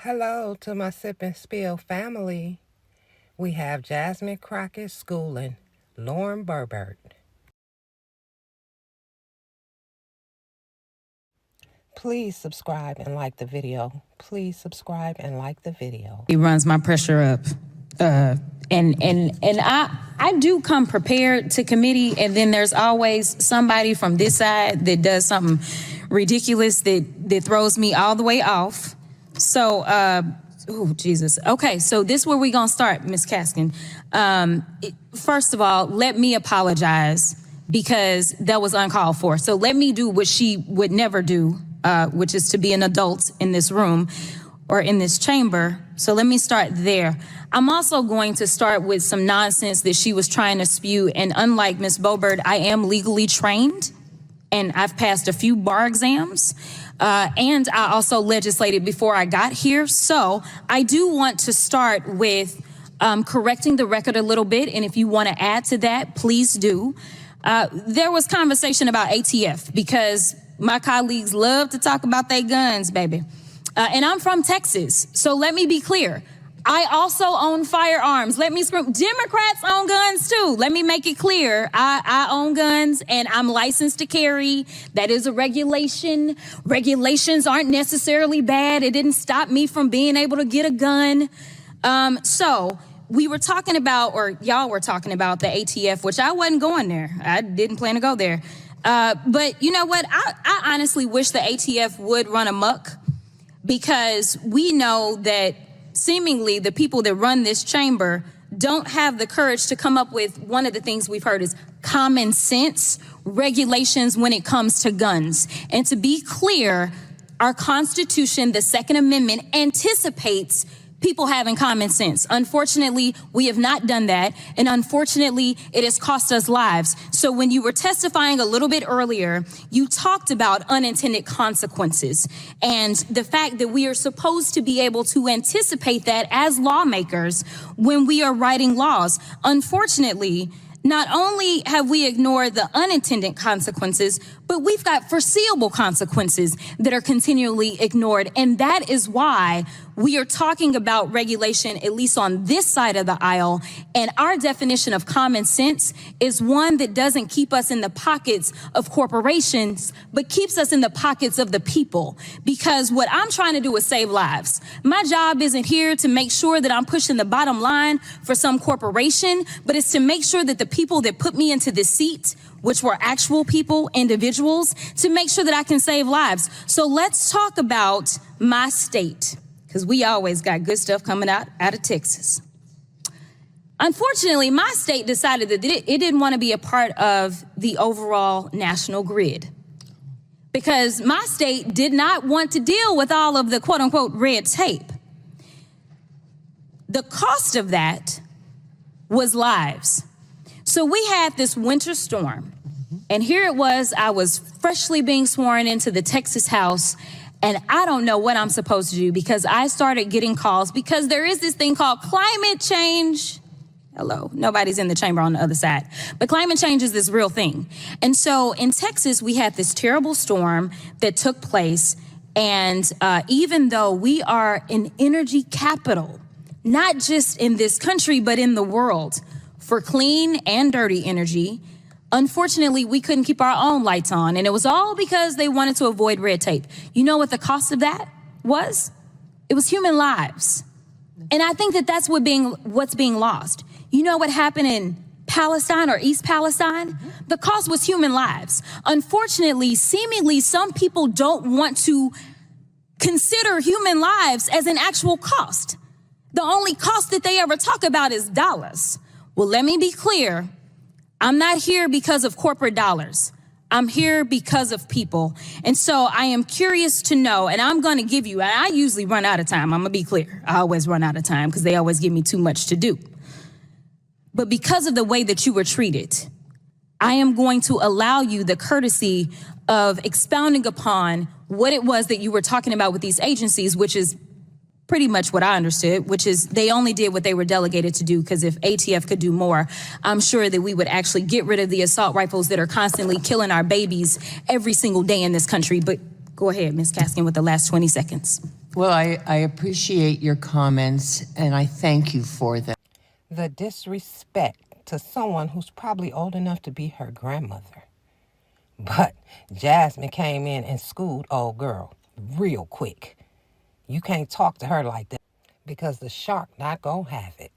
Hello to my Sip and Spill family. We have Jasmine, Crockett, schooling, Lauren Boebert. Please subscribe and like the video. Please subscribe and like the video. He runs my pressure up. And I do come prepared to committee, and then there's always somebody from this side that does something ridiculous that throws me all the way off. So, oh, Jesus. Okay, so this is where we're going to start, Ms. Kaskin. First of all, let me apologize because that was uncalled for. So let me do what she would never do, which is to be an adult in this room or in this chamber. So let me start there. I'm also going to start with some nonsense that she was trying to spew. And unlike Ms. Boebert, I am legally trained and I've passed a few bar exams. And I also legislated before I got here. So I do want to start with correcting the record a little bit. And if you want to add to that, please do. There was conversation about ATF because my colleagues love to talk about their guns, baby. And I'm from Texas. So let me be clear. I also own firearms. Let me scream. Democrats own guns too. Let me make it clear. I own guns and I'm licensed to carry. That is a regulation. Regulations aren't necessarily bad. It didn't stop me from being able to get a gun. So we were talking about, or y'all were talking about the ATF, which I wasn't going there. I didn't plan to go there. But you know what? I honestly wish the ATF would run amok because we know that seemingly the people that run this chamber don't have the courage to come up with one of the things we've heard is common sense regulations when it comes to guns. And to be clear, our Constitution, the Second Amendment, anticipates people having common sense. Unfortunately, we have not done that. And unfortunately, it has cost us lives. So when you were testifying a little bit earlier, you talked about unintended consequences and the fact that we are supposed to be able to anticipate that as lawmakers when we are writing laws. Unfortunately, not only have we ignored the unintended consequences, but we've got foreseeable consequences that are continually ignored. And that is why we are talking about regulation, at least on this side of the aisle. And our definition of common sense is one that doesn't keep us in the pockets of corporations, but keeps us in the pockets of the people. Because what I'm trying to do is save lives. My job isn't here to make sure that I'm pushing the bottom line for some corporation, but it's to make sure that the people that put me into this seat, which were actual people, individuals, to make sure that I can save lives. So let's talk about my state, because we always got good stuff coming out of Texas. Unfortunately, my state decided that it didn't want to be a part of the overall national grid because my state did not want to deal with all of the quote unquote red tape. The cost of that was lives. So we had this winter storm, and here it was, I was freshly being sworn into the Texas House, and I don't know what I'm supposed to do because I started getting calls because there is this thing called climate change. Hello, nobody's in the chamber on the other side, but climate change is this real thing. And so in Texas, we had this terrible storm that took place, and even though we are an energy capital, not just in this country, but in the world, for clean and dirty energy, unfortunately, we couldn't keep our own lights on. And it was all because they wanted to avoid red tape. You know what the cost of that was? It was human lives. And I think that that's what's being lost. You know what happened in Palestine or East Palestine? The cost was human lives. Unfortunately, seemingly, some people don't want to consider human lives as an actual cost. The only cost that they ever talk about is dollars. Well, let me be clear. I'm not here because of corporate dollars. I'm here because of people. And so I am curious to know, and I'm going to give you, and I usually run out of time. I'm going to be clear. I always run out of time because they always give me too much to do. But because of the way that you were treated, I am going to allow you the courtesy of expounding upon what it was that you were talking about with these agencies, which is pretty much what I understood, which is they only did what they were delegated to do, because if ATF could do more, I'm sure that we would actually get rid of the assault rifles that are constantly killing our babies every single day in this country. But go ahead, Ms. Kaskin, with the last 20 seconds. Well, I appreciate your comments, and I thank you for them. The disrespect to someone who's probably old enough to be her grandmother. But Jasmine came in and schooled old girl real quick. You can't talk to her like that because the shark not gonna have it.